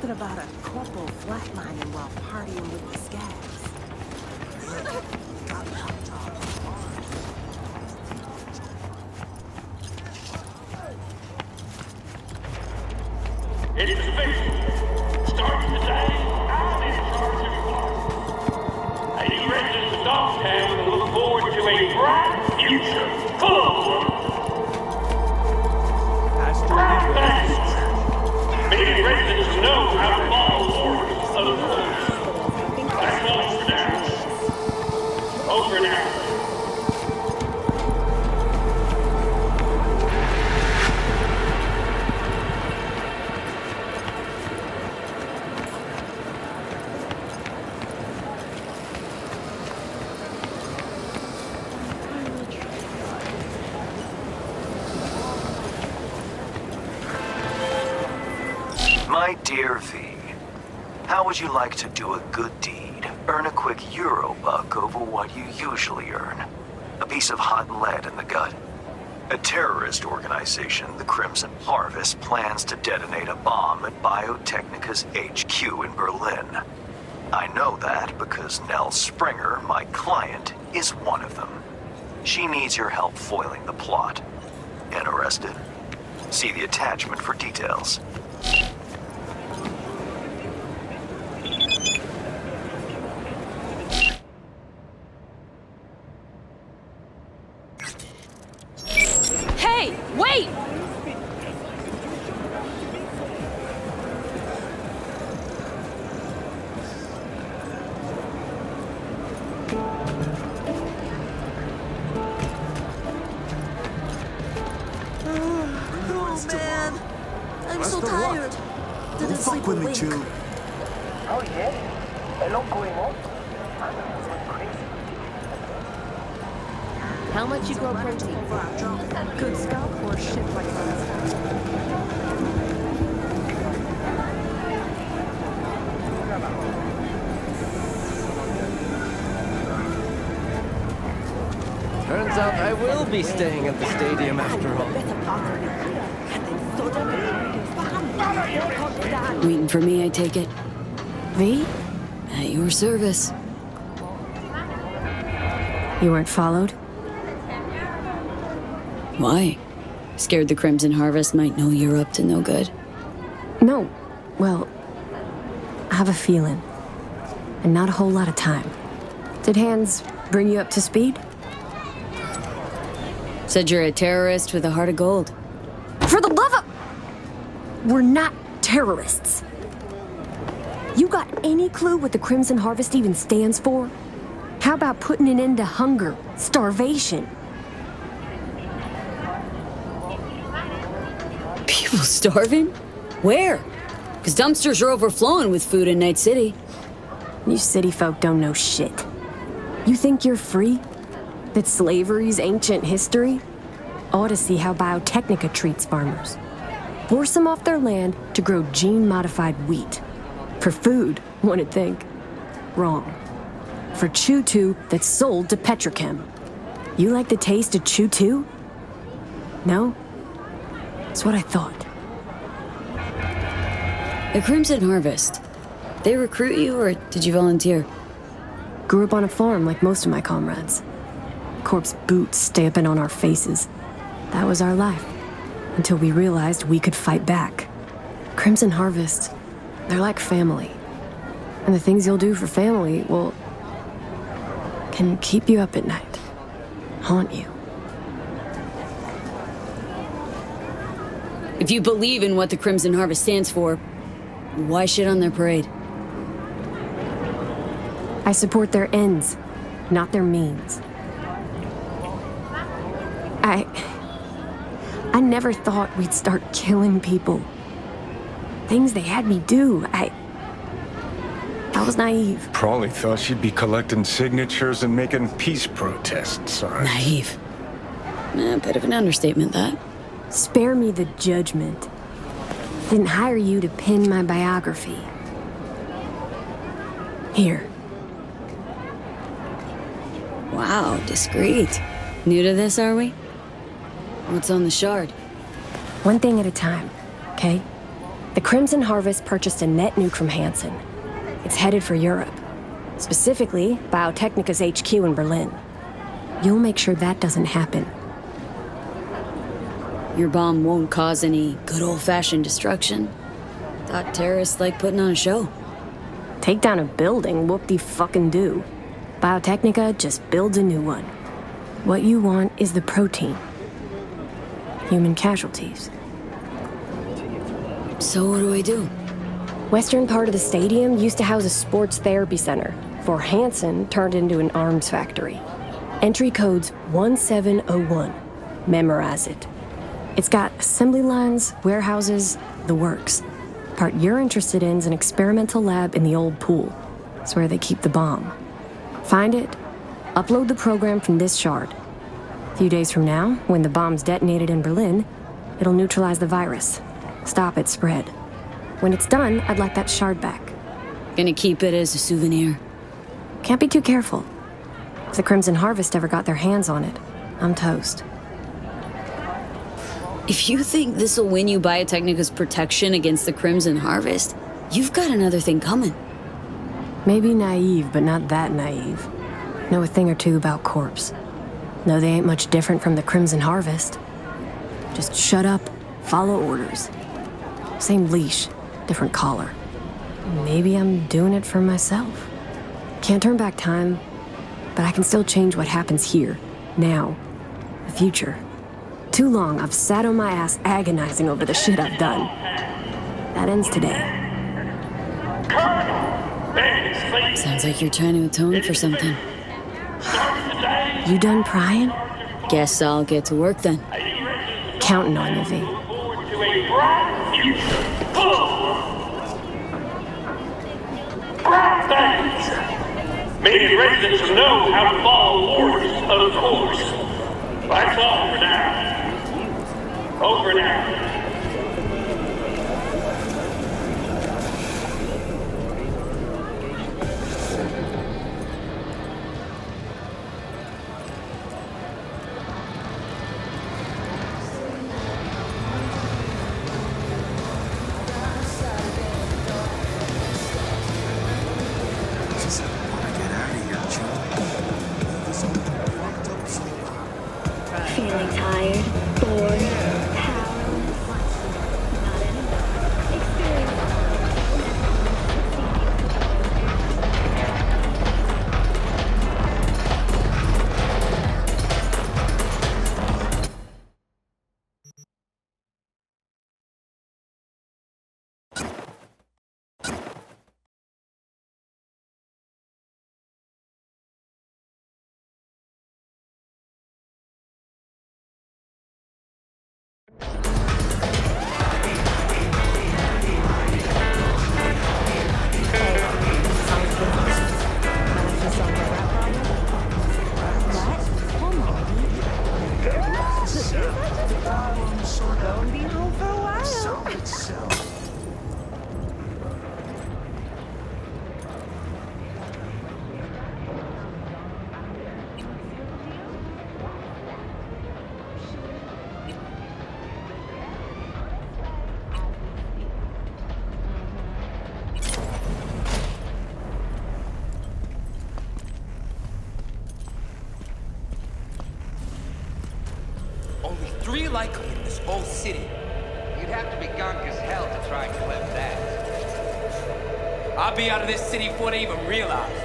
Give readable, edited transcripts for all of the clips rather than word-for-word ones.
something about a corporal flatlining while partying with the scabs. It's official. Starting today, I'm in charge of your life. And you residents of Dogtown will look forward to a bright future full of growth. Bright things. Many residents know how to follow orders of the police. That's all for now. Over and out. My dear V, how would you like to do a good deed? Earn a quick Eurobuck over what you usually earn. A piece of hot lead in the gut. A terrorist organization, the Crimson Harvest, plans to detonate a bomb at Biotechnica's HQ in Berlin. I know that because Nell Springer, my client, is one of them. She needs your help foiling the plot. Interested? See the attachment for details. Hey, wait! Oh man, I'm so tired. Didn't sleep a wink. Oh yeah? A lot going on? How much you grow protein? Good stuff or shit like that? Turns out I will be staying at the stadium after all. Waiting for me, I take it. V? At your service. You weren't followed? Why? Scared the Crimson Harvest might know you're up to no good? No. Well, I have a feeling. And not a whole lot of time. Did Hans bring you up to speed? Said you're a terrorist with a heart of gold. For the love of... We're not terrorists. You got any clue what the Crimson Harvest even stands for? How about putting an end to hunger, starvation? People starving? Where? Because dumpsters are overflowing with food in Night City. You city folk don't know shit. You think you're free? That slavery's ancient history? Ought to see how Biotechnica treats farmers. Force them off their land to grow gene-modified wheat. For food, one would think. Wrong. For Chew-2 that's sold to Petrochem. You like the taste of Chew-2? No? That's what I thought. The Crimson Harvest. They recruit you, or did you volunteer? Grew up on a farm like most of my comrades. Corpse boots stamping on our faces. That was our life. Until we realized we could fight back. Crimson Harvest, they're like family. And the things you'll do for family, well, can keep you up at night. Haunt you. If you believe in what the Crimson Harvest stands for, why shit on their parade? I support their ends, not their means. I never thought we'd start killing people. Things they had me do. I was naive. Probably thought she'd be collecting signatures and making peace protests. Naive. A bit of an understatement, that. Spare me the judgment. Didn't hire you to pen my biography. Here. Wow, discreet. New to this, are we? What's on the shard? One thing at a time, okay? The Crimson Harvest purchased a net nuke from Hansen. It's headed for Europe, specifically Biotechnica's HQ in Berlin. You'll make sure that doesn't happen. Your bomb won't cause any good old-fashioned destruction. Thought terrorists like putting on a show. Take down a building, whoop-de-fucking-do. Biotechnica just builds a new one. What you want is the protein. Human casualties. So what do I do? Western part of the stadium used to house a sports therapy center before Hansen turned into an arms factory. Entry code's 1701. Memorize it. It's got assembly lines, warehouses, the works. Part you're interested in is an experimental lab in the old pool. It's where they keep the bomb. Find it, upload the program from this shard. A few days from now, when the bomb's detonated in Berlin, it'll neutralize the virus. Stop its spread. When it's done, I'd like that shard back. Gonna keep it as a souvenir. Can't be too careful. If the Crimson Harvest ever got their hands on it, I'm toast. If you think this'll win you Biotechnica's protection against the Crimson Harvest, you've got another thing coming. Maybe naive, but not that naive. Know a thing or two about corpse. Know they ain't much different from the Crimson Harvest. Just shut up, follow orders. Same leash, different collar. Maybe I'm doing it for myself. Can't turn back time, but I can still change what happens here, now, the future. Too long I've sat on my ass agonizing over the shit I've done. That ends today. Sounds like you're trying to atone for something. You done prying? Guess I'll get to work then. Counting on you, V. Bright things. Maybe residents will know how to follow orders, of course. That's all for now. Over now. Feeling tired, bored, powerless. Not anymore. Experience. Gonna be home for a while. Only 3 like them in this whole city. You'd have to be gunk as hell to try and clip that. I'll be out of this city before they even realize.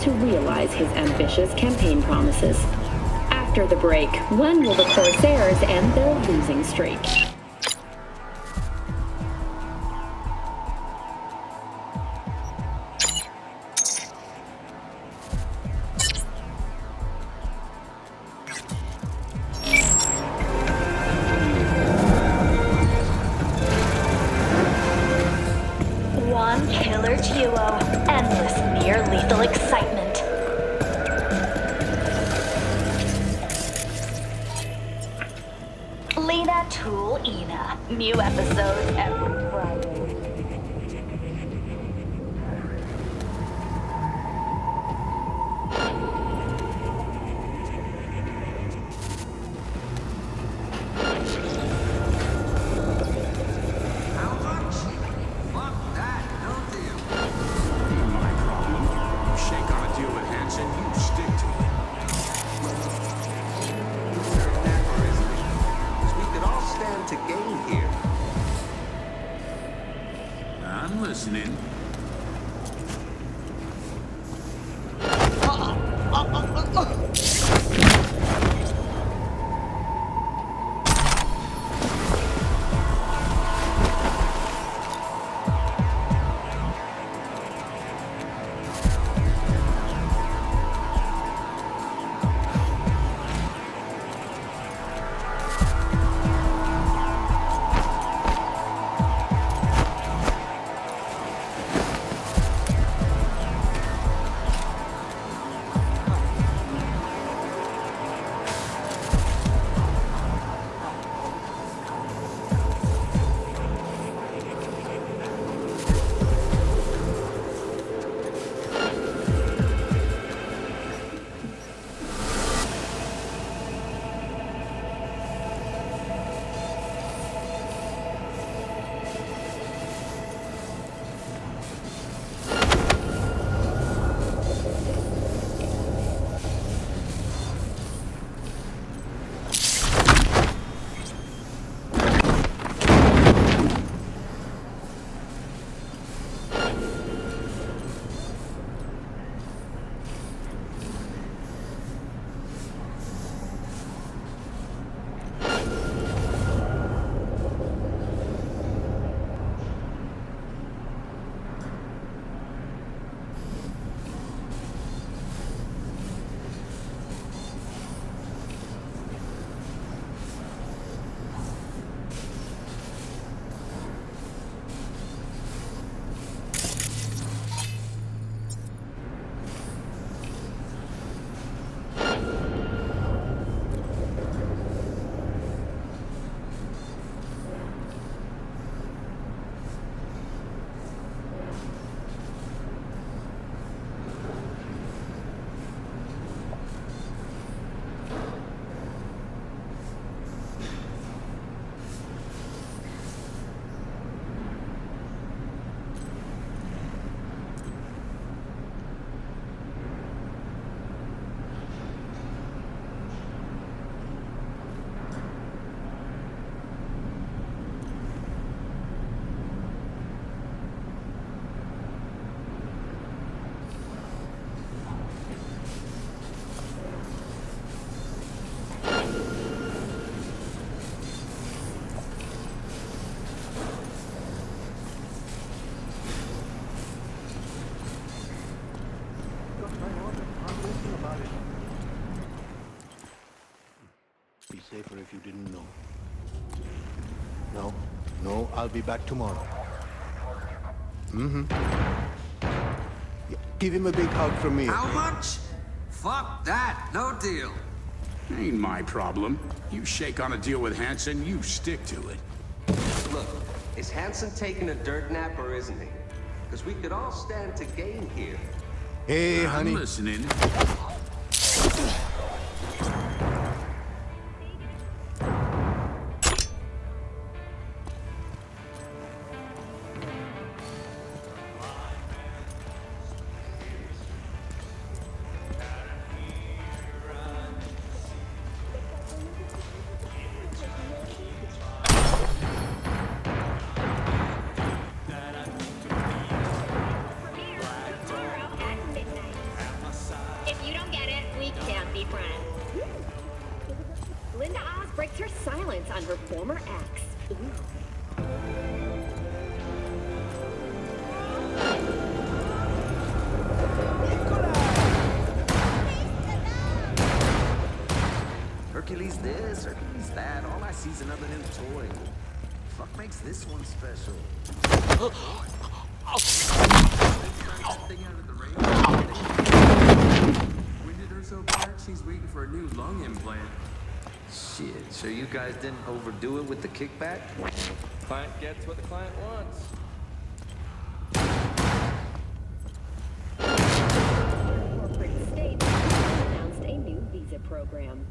to realize his ambitious campaign promises. After the break, when will the Corsairs end their losing streak? One killer duo, endless near-lethal excitement. Lena Tool Ina. New episodes every Friday. How much? Fuck that, no deal. My problem. You shake on a deal with Hanson, you stick to it. Certain that or isn't it? 'Cause we could all stand to gain here. I'm listening. Be safer if you didn't know. No, I'll be back tomorrow. Yeah, give him a big hug from me. How much? Fuck that, no deal. Ain't my problem. You shake on a deal with Hanson, you stick to it. Look, is Hanson taking a dirt nap or isn't he? Because we could all stand to gain here. Hey, honey. I'm listening. comedy friend. Linda Oz breaks her silence on her former ex. Hercules this, Hercules that. All I see is another new toy. Fuck makes this one special? When did her so bad? She's waiting for a new lung implant. Shit, so you guys didn't overdo it with the kickback? Client gets what the client wants. Corporate state announced a new visa program.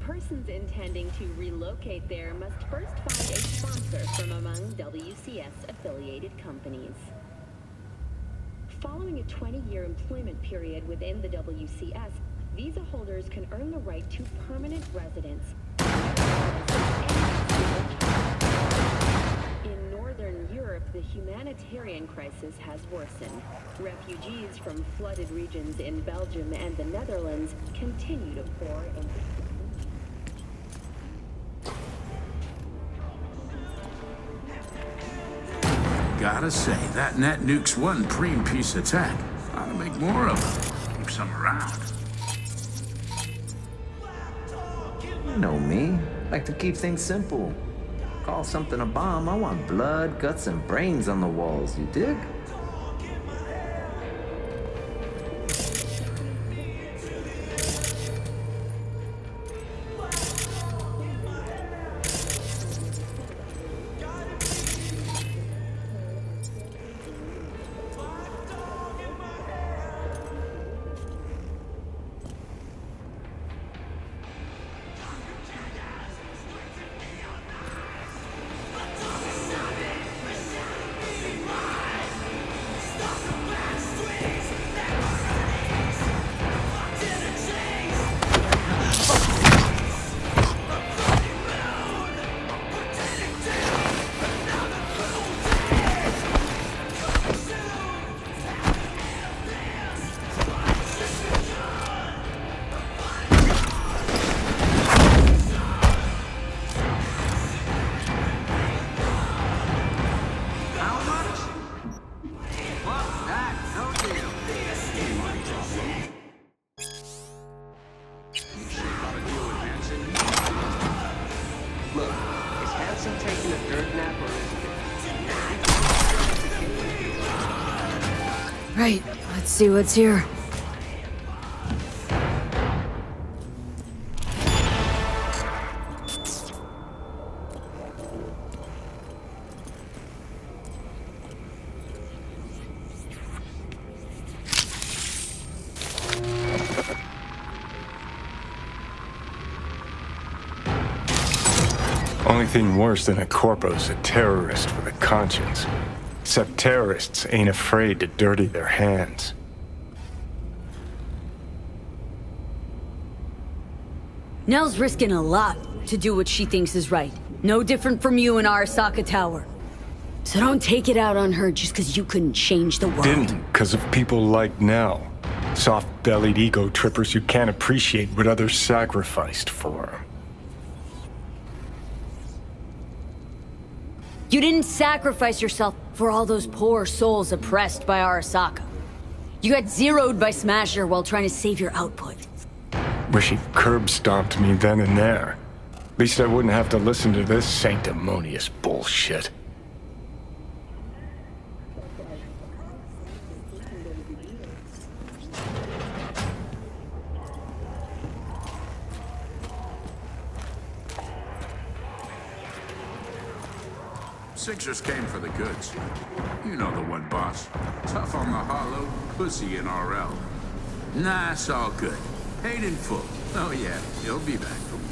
Persons intending to relocate there must first find a sponsor from among WCS-affiliated companies. Following a 20-year employment period within the WCS, visa holders can earn the right to permanent residence. In Northern Europe, the humanitarian crisis has worsened. Refugees from flooded regions in Belgium and the Netherlands continue to pour into. Gotta say, that net nuke's one preem piece attack. Ought to make more of them. Keep some around. You know me. Like to keep things simple. Call something a bomb, I want blood, guts, and brains on the walls, you dig? Right, let's see what's here. Only thing worse than a corpo's a terrorist with a conscience. Except terrorists ain't afraid to dirty their hands. Nell's risking a lot to do what she thinks is right. No different from you in Arasaka Tower. So don't take it out on her just because you couldn't change the world. Didn't, because of people like Nell. Soft-bellied ego trippers who can't appreciate what others sacrificed for 'em. You didn't sacrifice yourself for all those poor souls oppressed by Arasaka. You got zeroed by Smasher while trying to save your output. Wish he'd curb-stomped me then and there. At least I wouldn't have to listen to this sanctimonious bullshit. Sixers came for the goods. You know the one, boss. Tough on the hollow, pussy in RL. Nah, it's all good. Paid in full. Oh yeah, he'll be back for more.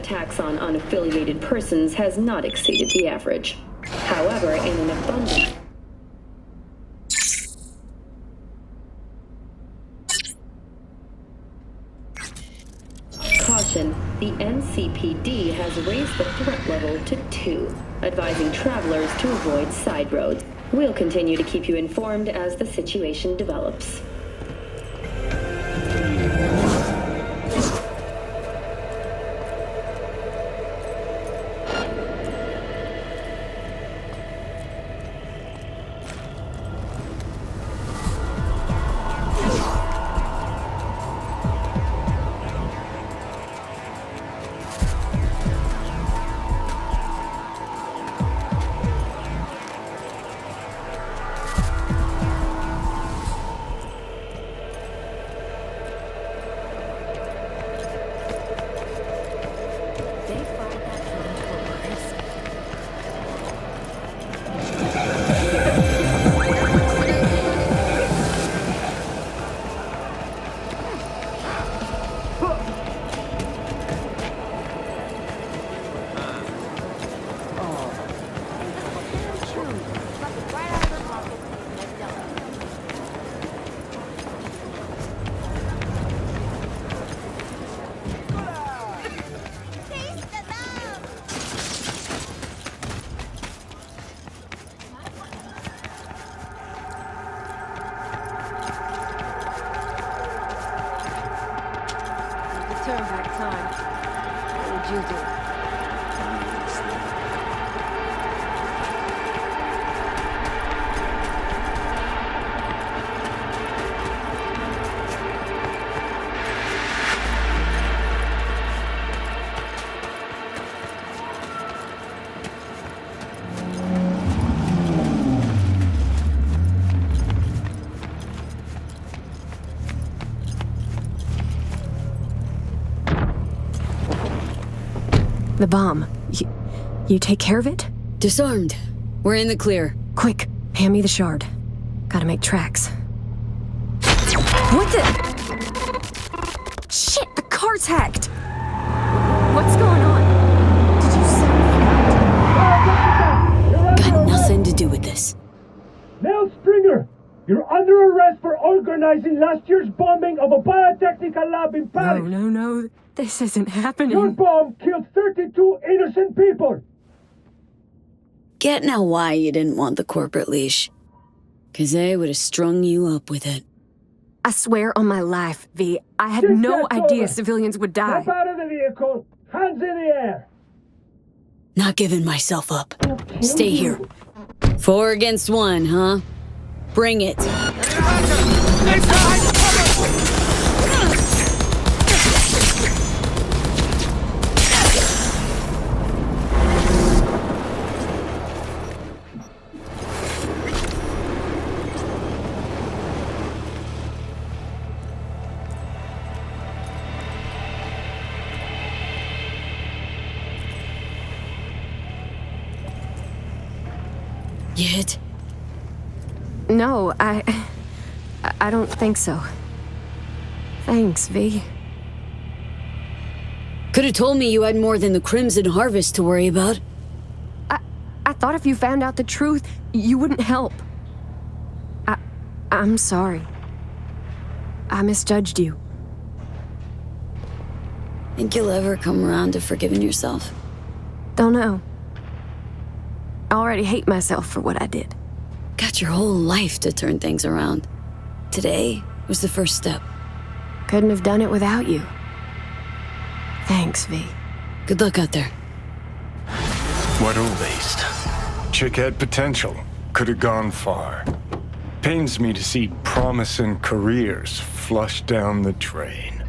attacks on unaffiliated persons has not exceeded the average. However, in an abundant... Caution, the NCPD has raised the threat level to 2, advising travelers to avoid side roads. We'll continue to keep you informed as the situation develops. Turn back time. What would you do? The bomb. You take care of it? Disarmed. We're in the clear. Quick, hand me the shard. Gotta make tracks. What the? Shit, the car's hacked! What's going on? Did you send me? Got nothing to do with this. Mel Stringer! You're under arrest for organizing last year's bombing of a biotechnical lab in Paris! No. This isn't happening. Your bomb killed 32 innocent people! Get now why you didn't want the corporate leash. 'Cause they would have strung you up with it. I swear on my life, V, I had no idea civilians would die. Step out of the vehicle! Hands in the air! Not giving myself up. Stay here. 4 against 1, huh? Bring it. You hit? No, I don't think so. Thanks, V. Could have told me you had more than the Crimson Harvest to worry about. I thought if you found out the truth, you wouldn't help. I'm sorry. I misjudged you. Think you'll ever come around to forgiving yourself? Don't know. I already hate myself for what I did. Got your whole life to turn things around. Today was the first step. Couldn't have done it without you. Thanks, V. Good luck out there. What a waste. Chick had potential. Could have gone far. Pains me to see promising careers flushed down the drain.